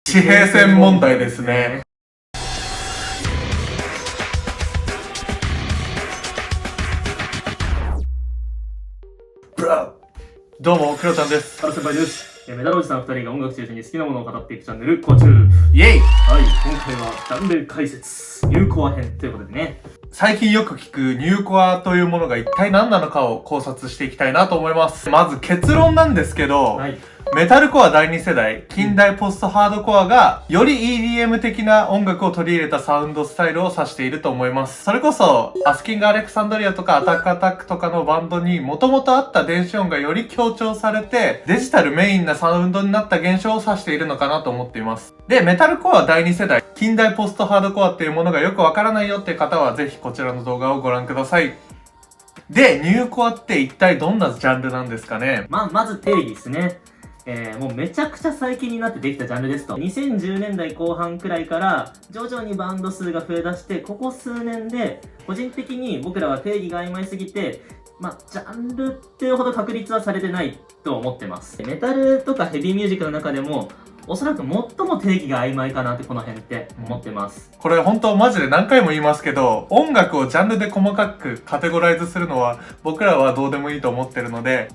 地平線問題ですね。どうも、クロちゃんです。原先輩です。メダルおじさん2人が音楽中心に好きなものを語っていくチャンネル、コアチュー。イェイ。はい、今回はジャンル解説、ニューコア編ということでね。最近よく聞くニューコアというものが一体何なのかを考察していきたいなと思います。まず結論なんですけど、はい、メタルコア第2世代、近代ポストハードコアが、より EDM 的な音楽を取り入れたサウンドスタイルを指していると思います。それこそ、アスキング・アレクサンドリアとかアタック・アタックとかのバンドに元々あった電子音がより強調されて、デジタルメインなサウンドになった現象を指しているのかなと思っています。で、メタルコア第2世代、近代ポストハードコアっていうものがよくわからないよっていう方は、ぜひこちらの動画をご覧ください。で、ニューコアって一体どんなジャンルなんですかね？まず定義ですね。もうめちゃくちゃ最近になってできたジャンルですと。2010年代後半くらいから徐々にバンド数が増え出して、ここ数年で個人的に僕らは定義が曖昧すぎて、ジャンルっていうほど確立はされてないと思ってます。メタルとかヘビーミュージックの中でもおそらく最も定義が曖昧かなってこの辺って思ってます。これ本当マジで何回も言いますけど、音楽をジャンルで細かくカテゴライズするのは僕らはどうでもいいと思ってるので、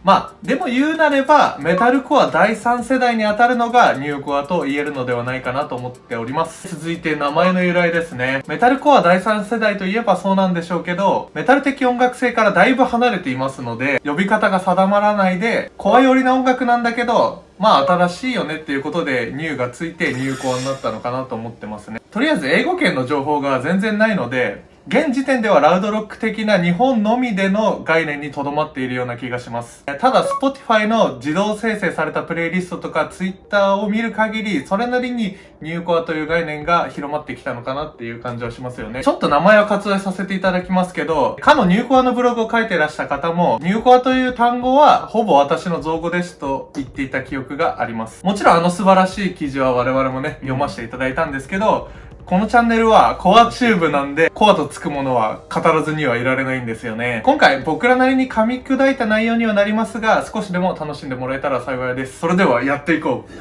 でも言うなればメタルコア第3世代に当たるのがニューコアと言えるのではないかなと思っております。続いて名前の由来ですね。メタルコア第3世代といえばそうなんでしょうけど、メタル的音楽性からだいぶ離れていますので、呼び方が定まらないで、コア寄りな音楽なんだけど、新しいよねっていうことでニューがついてニューコアになったのかなと思ってますね。とりあえず英語圏の情報が全然ないので、現時点ではラウドロック的な日本のみでの概念にとどまっているような気がします。ただ Spotify の自動生成されたプレイリストとか Twitter を見る限り、それなりにニューコアという概念が広まってきたのかなっていう感じはしますよね。ちょっと名前を割愛させていただきますけど、かのニューコアのブログを書いてらした方も、ニューコアという単語はほぼ私の造語ですと言っていた記憶があります。もちろん素晴らしい記事は我々もね、読ませていただいたんですけど、このチャンネルはコアチューブなんで、コアとつくものは語らずにはいられないんですよね。今回僕らなりに噛み砕いた内容にはなりますが、少しでも楽しんでもらえたら幸いです。それではやっていこう。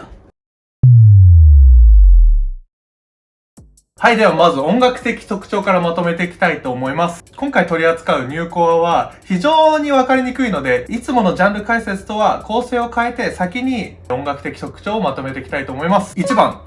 はい、ではまず音楽的特徴からまとめていきたいと思います。今回取り扱うニューコアは非常にわかりにくいので、いつものジャンル解説とは構成を変えて先に音楽的特徴をまとめていきたいと思います。1番。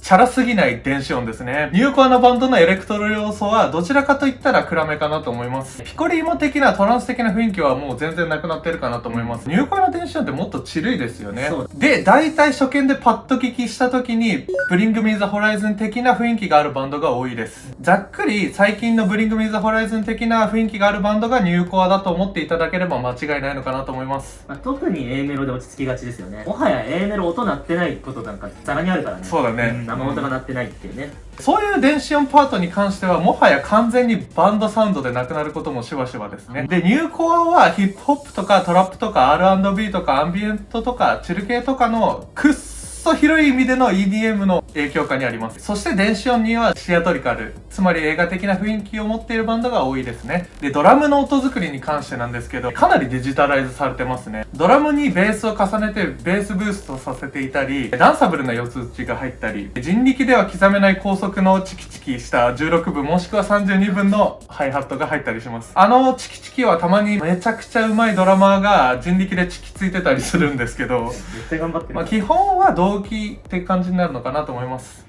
チャラすぎない電子音ですね。ニューコアのバンドのエレクトロ要素はどちらかといったら暗めかなと思います。ピコリーモ的なトランス的な雰囲気はもう全然なくなってるかなと思います。ニューコアの電子音ってもっとチルいですよね。で、大体初見でパッと聞きした時に、Bring Me the Horizon 的な雰囲気があるバンドが多いです。ざっくり最近のBring Me the Horizon 的な雰囲気があるバンドがニューコアだと思っていただければ間違いないのかなと思います。特に A メロで落ち着きがちですよね。もはや A メロ音鳴ってないことなんかざらにあるからね。そうだね。生音が鳴ってないっていうね。そういう電子音パートに関してはもはや完全にバンドサウンドでなくなることもしばしばですね。で、ニューコアはヒップホップとかトラップとか R&B とかアンビエントとかチル系とかのくっそ広い意味での EDM の影響下にあります。そして電子音にはシアトリカル、つまり映画的な雰囲気を持っているバンドが多いですね。で、ドラムの音作りに関してなんですけど、かなりデジタライズされてますね。ドラムにベースを重ねてベースブーストさせていたり、ダンサブルな四つ打ちが入ったり、人力では刻めない高速のチキチキした16分もしくは32分のハイハットが入ったりします。チキチキはたまにめちゃくちゃ上手いドラマーが人力でチキついてたりするんですけど、絶対頑張ってる。基本は同期って感じになるのかなと思います。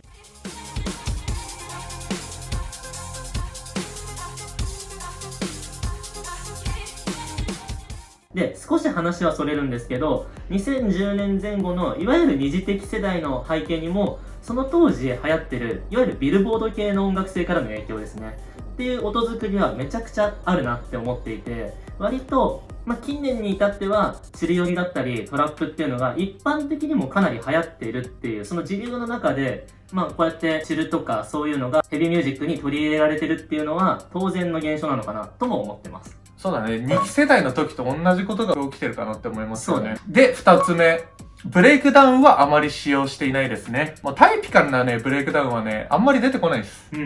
で、少し話はそれるんですけど、2010年前後のいわゆる二次的世代の背景にも、その当時流行ってる、いわゆるビルボード系の音楽性からの影響ですね。っていう音作りはめちゃくちゃあるなって思っていて、割と、近年に至っては、チル寄りだったり、トラップっていうのが一般的にもかなり流行っているっていう、その時流の中で、こうやってチルとかそういうのがヘビーミュージックに取り入れられてるっていうのは、当然の現象なのかなとも思ってます。そうだね。2期世代の時と同じことが起きてるかなって思いますよね。で、2つ目。ブレイクダウンはあまり使用していないですね。タイピカルなね、ブレイクダウンはね、あんまり出てこないです。ド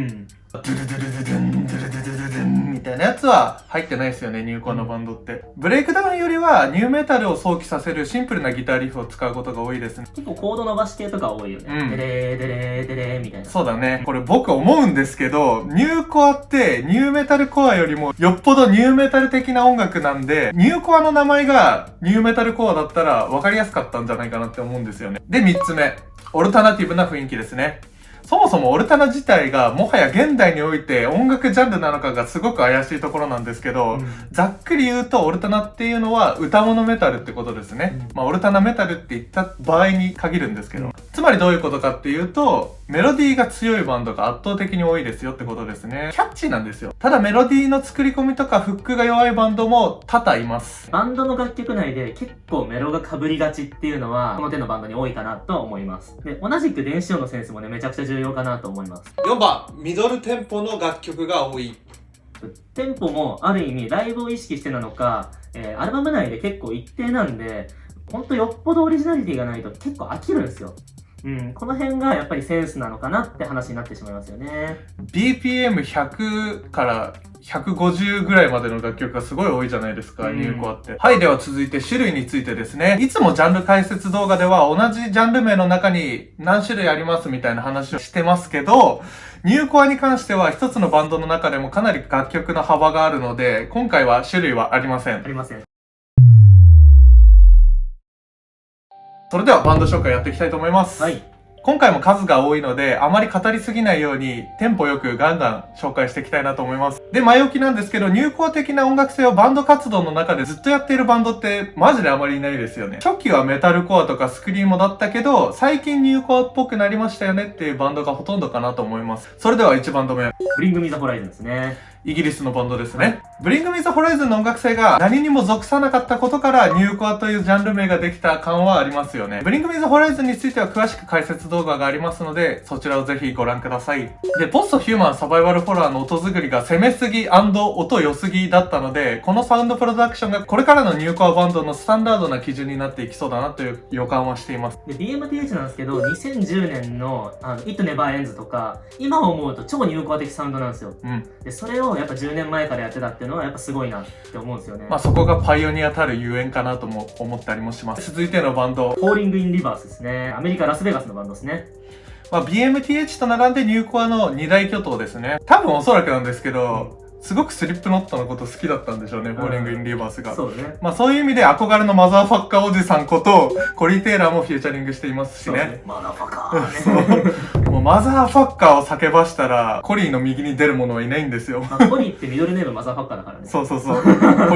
ゥルドゥルドゥドゥン、ドゥルドゥルドゥドゥンみたいなやつは入ってないですよね、ニューコアのバンドって。ブレイクダウンよりはニューメタルを想起させるシンプルなギターリフを使うことが多いですね。結構コード伸ばし系とか多いよね。デレーデレーデレーみたいな。そうだね。これ僕思うんですけど、ニューコアってニューメタルコアよりもよっぽどニューメタル的な音楽なんで、ニューコアの名前がニューメタルコアだったら分かりやすかったんじゃないかなって思うんですよね。で、3つ目。オルタナティブな雰囲気ですね。そもそもオルタナ自体がもはや現代において音楽ジャンルなのかがすごく怪しいところなんですけど、ざっくり言うとオルタナっていうのは歌物メタルってことですね。オルタナメタルって言った場合に限るんですけど、つまりどういうことかっていうと、メロディーが強いバンドが圧倒的に多いですよってことですね。キャッチーなんですよ。ただメロディーの作り込みとかフックが弱いバンドも多々います。バンドの楽曲内で結構メロが被りがちっていうのはこの手のバンドに多いかなと思います。で、同じく電子音のセンスもね、めちゃくちゃ重要かなと思います。4番、ミドルテンポの楽曲が多い。テンポもある意味ライブを意識してなのか、アルバム内で結構一定なんで、ほんとよっぽどオリジナリティがないと結構飽きるんですよ。この辺がやっぱりセンスなのかなって話になってしまいますよね。BPM100 から150ぐらいまでの楽曲がすごい多いじゃないですか、ニューコアって。はい、では続いて種類についてですね。いつもジャンル解説動画では同じジャンル名の中に何種類ありますみたいな話をしてますけど、ニューコアに関しては一つのバンドの中でもかなり楽曲の幅があるので、今回は種類はありません。ありません。それではバンド紹介やっていきたいと思います。はい。今回も数が多いので、あまり語りすぎないように、テンポよくガンガン紹介していきたいなと思います。で、前置きなんですけど、ニューコア的な音楽性をバンド活動の中でずっとやっているバンドって、マジであまりいないですよね。初期はメタルコアとかスクリーモだったけど、最近ニューコアっぽくなりましたよねっていうバンドがほとんどかなと思います。それでは1バンド目。ブリングミザホライズンですね。イギリスのバンドですね。ブリングミザホライズンの音楽性が何にも属さなかったことからニューコアというジャンル名ができた感はありますよね。ブリングミザホライズンについては詳しく解説動画がありますので、そちらをぜひご覧ください。で、ポストヒューマンサバイバルホラーの音作りが攻めすぎ&音良すぎだったので、このサウンドプロダクションがこれからのニューコアバンドのスタンダードな基準になっていきそうだなという予感はしています。で、BMTH なんですけど、2010年のIt Never Ends とか、今思うと超ニューコア的サウンドなんですよ。で、それをやっぱ10年前からやってたっていうのはやっぱすごいなって思うんですよね。そこがパイオニアたるゆえんかなとも思ったりもします。続いてのバンド。Falling in Reverse ですね。アメリカ・ラスベガスのバンドですね。BMTH と並んでニューコアの二大巨頭ですね。多分おそらくなんですけど、すごくスリップノットのこと好きだったんでしょうね、フォーリング・イン・リバースが。そうね。そういう意味で憧れのマザーファッカーおじさんことコリー・テイラーもフューチャリングしていますしね。マザーファッカーね。もうマザーファッカーを叫ばしたら、コリーの右に出る者はいないんですよ。コリーってミドルネームマザーファッカーだからね。そう。コ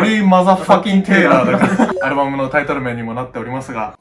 リー・マザーファッキン・テイラーだから、アルバムのタイトル名にもなっておりますが。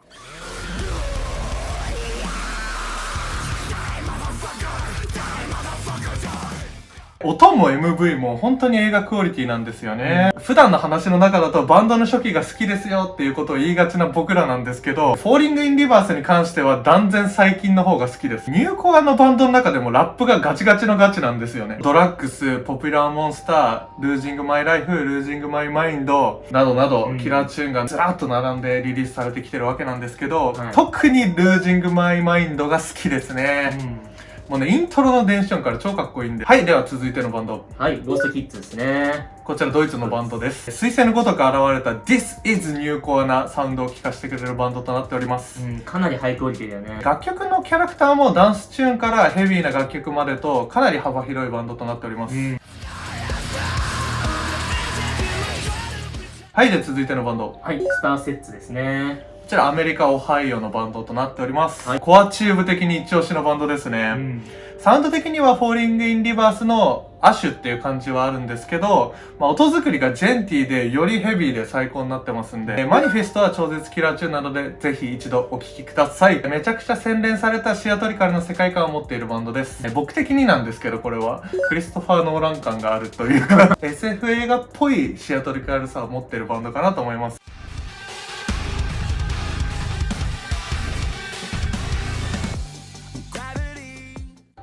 音も MV も本当に映画クオリティなんですよね。普段の話の中だとバンドの初期が好きですよっていうことを言いがちな僕らなんですけど、フォーリング・イン・リバースに関しては断然最近の方が好きです。ニューコアのバンドの中でもラップがガチガチのガチなんですよね。ドラッグス、ポピュラー・モンスター、ルージング・マイ・ライフ、ルージング・マイ・マインドなどなど、キラーチューンがずらっと並んでリリースされてきてるわけなんですけど、特にルージング・マイ・マインドが好きですね。もうね、イントロの電子音から超かっこいいんで。はい、では続いてのバンド。はい、ゴーストキッズですね。こちらドイツのバンドです。彗星のごとく現れた This is New Core なサウンドを聴かせてくれるバンドとなっております。かなりハイクオリティだよね。楽曲のキャラクターもダンスチューンからヘビーな楽曲までとかなり幅広いバンドとなっております。はい、で続いてのバンド。はい、スターセッツですね。こちらアメリカ・オハイオのバンドとなっております。コアチューブ的に一押しのバンドですね。サウンド的にはフォーリング・イン・リバースのアシュっていう感じはあるんですけど、音作りがジェンティーでよりヘビーで最高になってますんで、マニフェストは超絶キラーチューンなので、ぜひ一度お聴きください。めちゃくちゃ洗練されたシアトリカルな世界観を持っているバンドです。僕的になんですけど、これはクリストファー・ノーラン感があるというか、SF 映画っぽいシアトリカルさを持っているバンドかなと思います。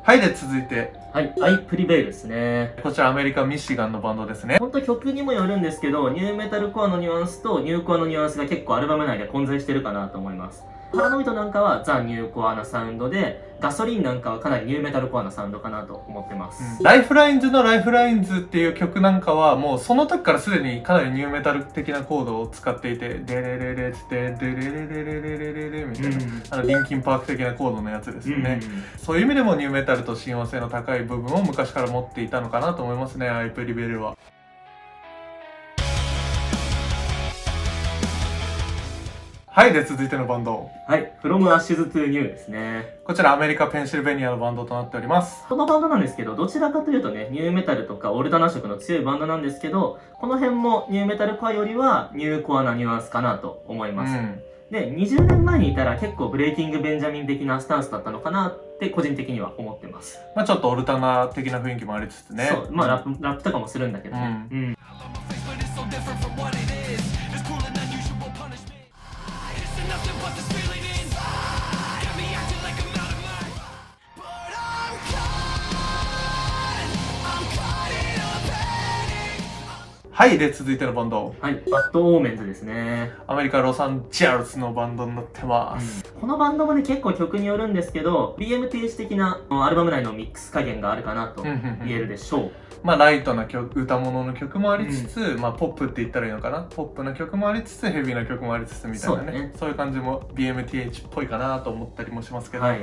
はい、で続いて。はい、アイプリベイルですね。こちらアメリカ・ミシガンのバンドですね。ほんと曲にもよるんですけど、ニューメタルコアのニュアンスとニューコアのニュアンスが結構アルバム内で混在してるかなと思います。パラノイドなんかはザ・ニューコアなサウンドで、ガソリンなんかはかなりニューメタルコアなサウンドかなと思ってます。ライフラインズのライフラインズっていう曲なんかはもうその時からすでにかなりニューメタル的なコードを使っていて、デレレレってデレレレレレレレレみたいな、リンキンパーク的なコードのやつですよね。そういう意味でもニューメタルと親和性の高い部分を昔から持っていたのかなと思いますね、アイプリベルは。はい、で続いてのバンド。はい、From Ashes to New ですね。こちらアメリカ・ペンシルベニアのバンドとなっております。このバンドなんですけど、どちらかというとね、ニューメタルとかオルタナ色の強いバンドなんですけど、この辺もニューメタルコアよりはニューコアなニュアンスかなと思います。で、20年前にいたら結構ブレイキング・ベンジャミン的なスタンスだったのかなって個人的には思ってます。まあちょっとオルタナ的な雰囲気もありつつね。そう、まあラップとかもするんだけどね。はい、で続いてのバンド。はい、バッドオーメンズですね。アメリカ・ロサンゼルスのバンドになってます。このバンドもね、結構曲によるんですけど、BMTH 的なアルバム内のミックス加減があるかなと言えるでしょう。まあライトな曲、歌物の曲もありつつ、まあポップって言ったらいいのかな。ポップな曲もありつつ、ヘビーな曲もありつつみたいなね。そういう感じも BMTH っぽいかなと思ったりもしますけど。はい。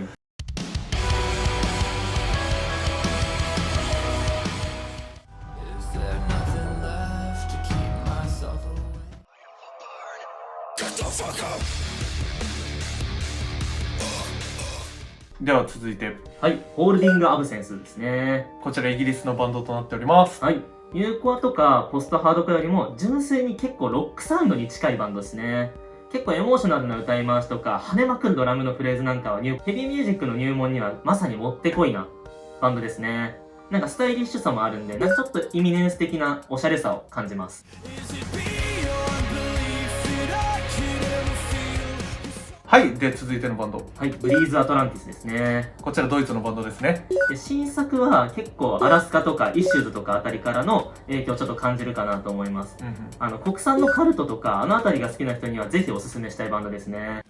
では続いて。はい、ホールディングアブセンスですね。こちらイギリスのバンドとなっております。はい。ニューコアとかポストハードコアよりも純粋に結構ロックサウンドに近いバンドですね。結構エモーショナルな歌い回しとか跳ねまくるドラムのフレーズなんかはヘビーミュージックの入門にはまさにもってこいなバンドですね。なんかスタイリッシュさもあるんで、なんかちょっとイミネンス的なおしゃれさを感じます。はい、で続いてのバンド。はい、ブリーズアトランティスですね。こちらドイツのバンドですね。で新作は結構アラスカとかイシューズとかあたりからの影響をちょっと感じるかなと思います。国産のカルトとかあのあたりが好きな人にはぜひおすすめしたいバンドですね。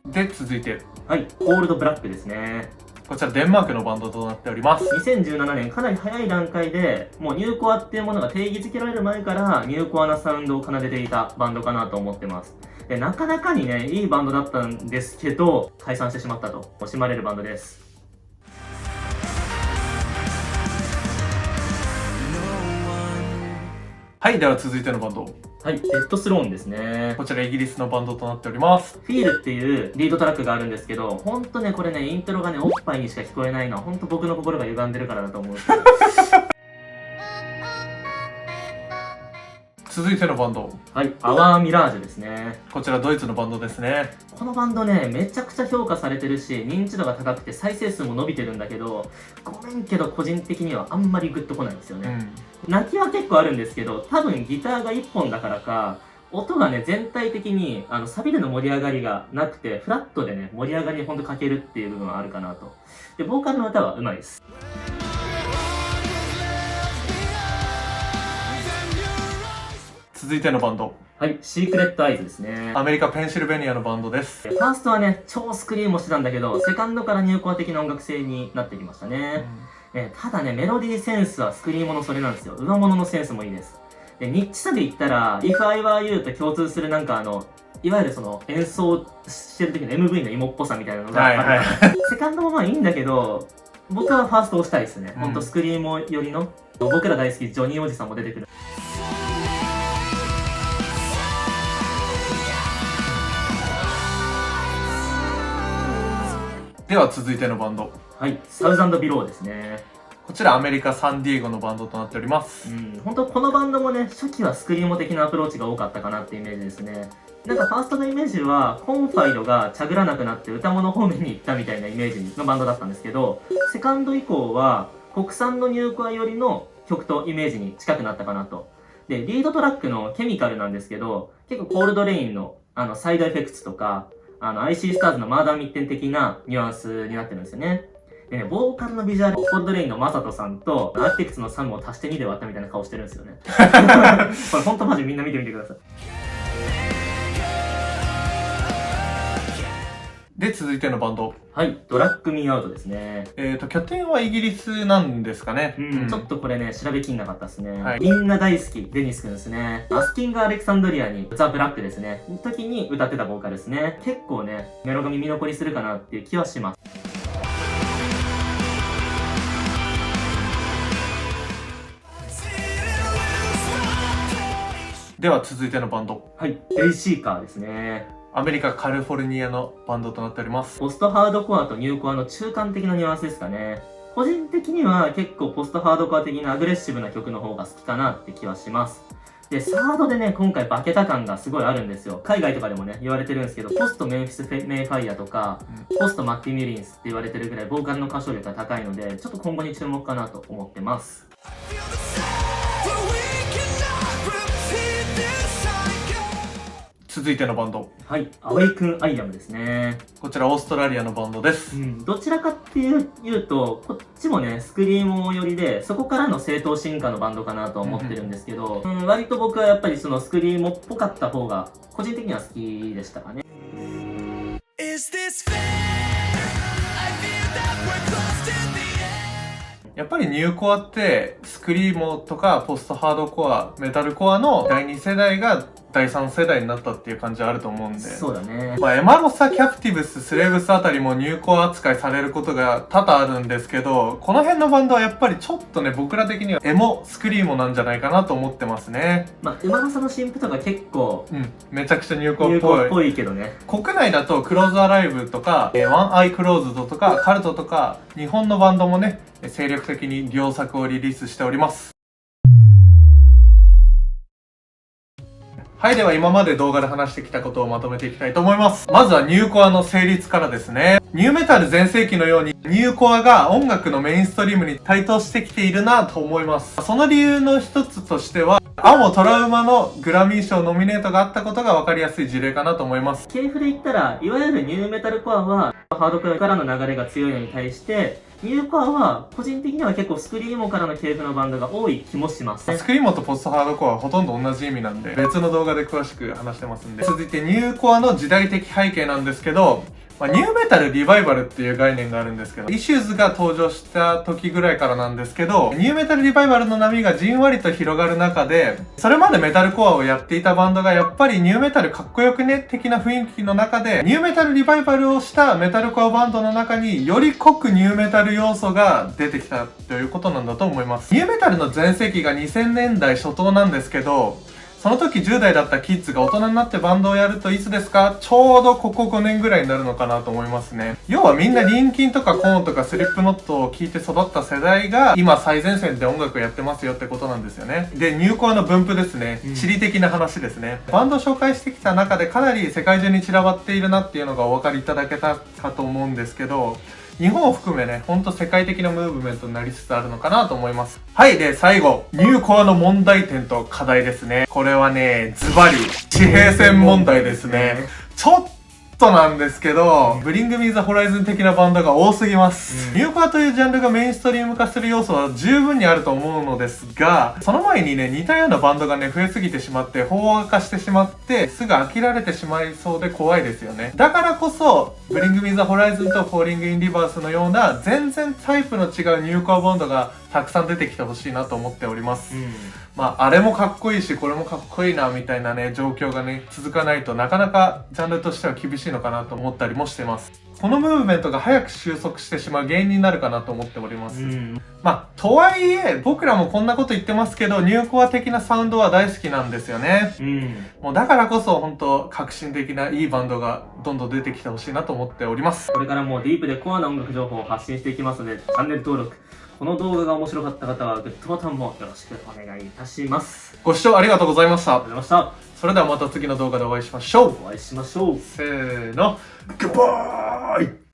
で続いて。はい、オールドブラックですね。こちらデンマークのバンドとなっております。2017年かなり早い段階でもうニューコアっていうものが定義づけられる前からニューコアなサウンドを奏でていたバンドかなと思ってます。でなかなかにねいいバンドだったんですけど解散してしまったと惜しまれるバンドです。はい、では続いてのバンド。はい、デッドスローンですね。こちらイギリスのバンドとなっております。フィールっていうリードトラックがあるんですけど、ほんとね、これね、イントロがね、おっぱいにしか聞こえないのは、ほんと僕の心が歪んでるからだと思うんですけど。続いてのバンド。はい、アワーミラージュですね。こちらドイツのバンドですね。このバンドね、めちゃくちゃ評価されてるし、認知度が高くて再生数も伸びてるんだけど、ごめんけど個人的にはあんまりグッとこないんですよね。泣きは結構あるんですけど、多分ギターが1本だからか、音がね、全体的にサビでの盛り上がりがなくて、フラットでね、盛り上がりにほんと欠けるっていう部分はあるかなと。で、ボーカルの歌はうまいです。続いてのバンド。はい、シークレットアイズですね。アメリカ・ペンシルベニアのバンドです。ファーストはね、超スクリーンもしてたんだけど、セカンドから入コア的な音楽性になってきましたね。ただね、メロディーセンスはスクリーンものそれなんですよ。上物のセンスもいいです。で、ニッチさで言ったら、If I Were You と共通するなんかいわゆるその演奏してる時の MV の芋っぽさみたいなのがあるから、セカンドもまあいいんだけど、僕はファーストを押したいですね。ほんとスクリーンもよりの、僕ら大好きジョニーおじさんも出てくる。では続いてのバンド。はい、サウザンドビローですね。こちらアメリカ・サンディエゴのバンドとなっております。本当このバンドもね、初期はスクリーモ的なアプローチが多かったかなってイメージですね。なんかファーストのイメージは、コンファイドがチャグらなくなって歌物方面に行ったみたいなイメージのバンドだったんですけど、セカンド以降は国産のニューコア寄りの曲とイメージに近くなったかなと。で、リードトラックのケミカルなんですけど、結構コールドレインのサイドエフェクツとか、IC スターズのマーダーミッテン的なニュアンスになってるんですよね。でね、ボーカルのビジュアル、コッドレインのマサトさんと、アーキテクツのサムを足して2で割ったみたいな顔してるんですよね。これほんとマジみんな見てみてください。で、続いてのバンド。はい、ドラッグミーアウトですね。拠点はイギリスなんですかね。ちょっとこれね、調べきんなかったですね。はいみんな大好き、デニスくんですね。アスキング・アレクサンドリアに、ザ・ブラックですね。の時に歌ってたボーカルですね。結構ね、メロが耳残りするかなっていう気はします。では続いてのバンド。はい、デイシーカーですね。アメリカ・カリフォルニアのバンドとなっております。ポストハードコアとニューコアの中間的なニュアンスですかね。個人的には結構ポストハードコア的なアグレッシブな曲の方が好きかなって気はします。で、サードでね、今回化けた感がすごいあるんですよ。海外とかでもね、言われてるんですけど、ポストメンフィス・メイファイアとか、ポストマッティ・ミュリンスって言われてるぐらいボーカルの歌唱力が高いので、ちょっと今後に注目かなと思ってます。続いてのバンド。はい、アウェイクン・アイアムですね。こちらオーストラリアのバンドです。どちらかっていうと、こっちもね、スクリーム寄りで、そこからの正当進化のバンドかなと思ってるんですけど、割と僕はやっぱりそのスクリームっぽかった方が、個人的には好きでしたかね。やっぱりニューコアってスクリーモとかポストハードコア、メタルコアの第2世代が第3世代になったっていう感じはあると思うんで。そうだね。まあエマロサ、キャプティブス、スレーブスあたりもニューコア扱いされることが多々あるんですけど、この辺のバンドはやっぱりちょっとね、僕ら的にはエモ、スクリーモなんじゃないかなと思ってますね。まあ、馬の差の新譜とか結構、めちゃくちゃニューコアっニューコぽい。アっぽいけどね。国内だとクローズアライブとか、ワンアイクローズドとか、カルトとか、日本のバンドもね、精力的に両作をリリースしております。はい、では今まで動画で話してきたことをまとめていきたいと思います。まずはニューコアの成立からですね。ニューメタル全盛期のようにニューコアが音楽のメインストリームに台頭してきているなと思います。その理由の一つとしては、青もトラウマのグラミー賞ノミネートがあったことが分かりやすい事例かなと思います。系譜で言ったら、いわゆるニューメタルコアは、ハードコアからの流れが強いのに対して、ニューコアは、個人的には結構スクリーモからの系譜のバンドが多い気もします。スクリーモとポストハードコアはほとんど同じ意味なんで、別の動画で詳しく話してますんで。続いてニューコアの時代的背景なんですけど、ニューメタルリバイバルっていう概念があるんですけど、イシューズが登場した時ぐらいからなんですけど、ニューメタルリバイバルの波がじんわりと広がる中で、それまでメタルコアをやっていたバンドがやっぱりニューメタルかっこよくね的な雰囲気の中で、ニューメタルリバイバルをしたメタルコアバンドの中により濃くニューメタル要素が出てきたということなんだと思います。ニューメタルの全盛期が2000年代初頭なんですけど、その時10代だったキッズが大人になってバンドをやるといつですか？ちょうどここ5年ぐらいになるのかなと思いますね。要はみんなリンキンとかコーンとかスリップノットを聴いて育った世代が今最前線で音楽をやってますよってことなんですよね。で、ニューコアの分布ですね。地理的な話ですね。バンド紹介してきた中でかなり世界中に散らばっているなっていうのがお分かりいただけたかと思うんですけど、日本を含めね、ほんと世界的なムーブメントになりつつあるのかなと思います。はい。で、最後、ニューコアの問題点と課題ですね。これはね、ズバリ、地平線問題ですね。ちょっとなんですけど、ブリングミーザホライズン的なバンドが多すぎます。ニューコアというジャンルがメインストリーム化する要素は十分にあると思うのですが、その前にね、似たようなバンドがね、増えすぎてしまって、飽和化してしまって、すぐ飽きられてしまいそうで怖いですよね。だからこそ、ブリングミーザホライズンとフォーリングインリバースのような、全然タイプの違うニューコアバンドがたくさん出てきてほしいなと思っております。まあ、あれもかっこいいし、これもかっこいいな、みたいなね、状況がね、続かないとなかなかジャンルとしては厳しいのかなと思ったりもしてます。このムーブメントが早く収束してしまう原因になるかなと思っております。まあ、とはいえ、僕らもこんなこと言ってますけど、ニューコア的なサウンドは大好きなんですよね。もうだからこそ、本当革新的ないいバンドがどんどん出てきてほしいなと思っております。これからもディープでコアな音楽情報を発信していきますので、チャンネル登録、この動画が面白かった方はグッドボタンもよろしくお願いいたします。ご視聴ありがとうございました。ありがとうございました。それではまた次の動画でお会いしましょう。お会いしましょう。せーの、グッバイ。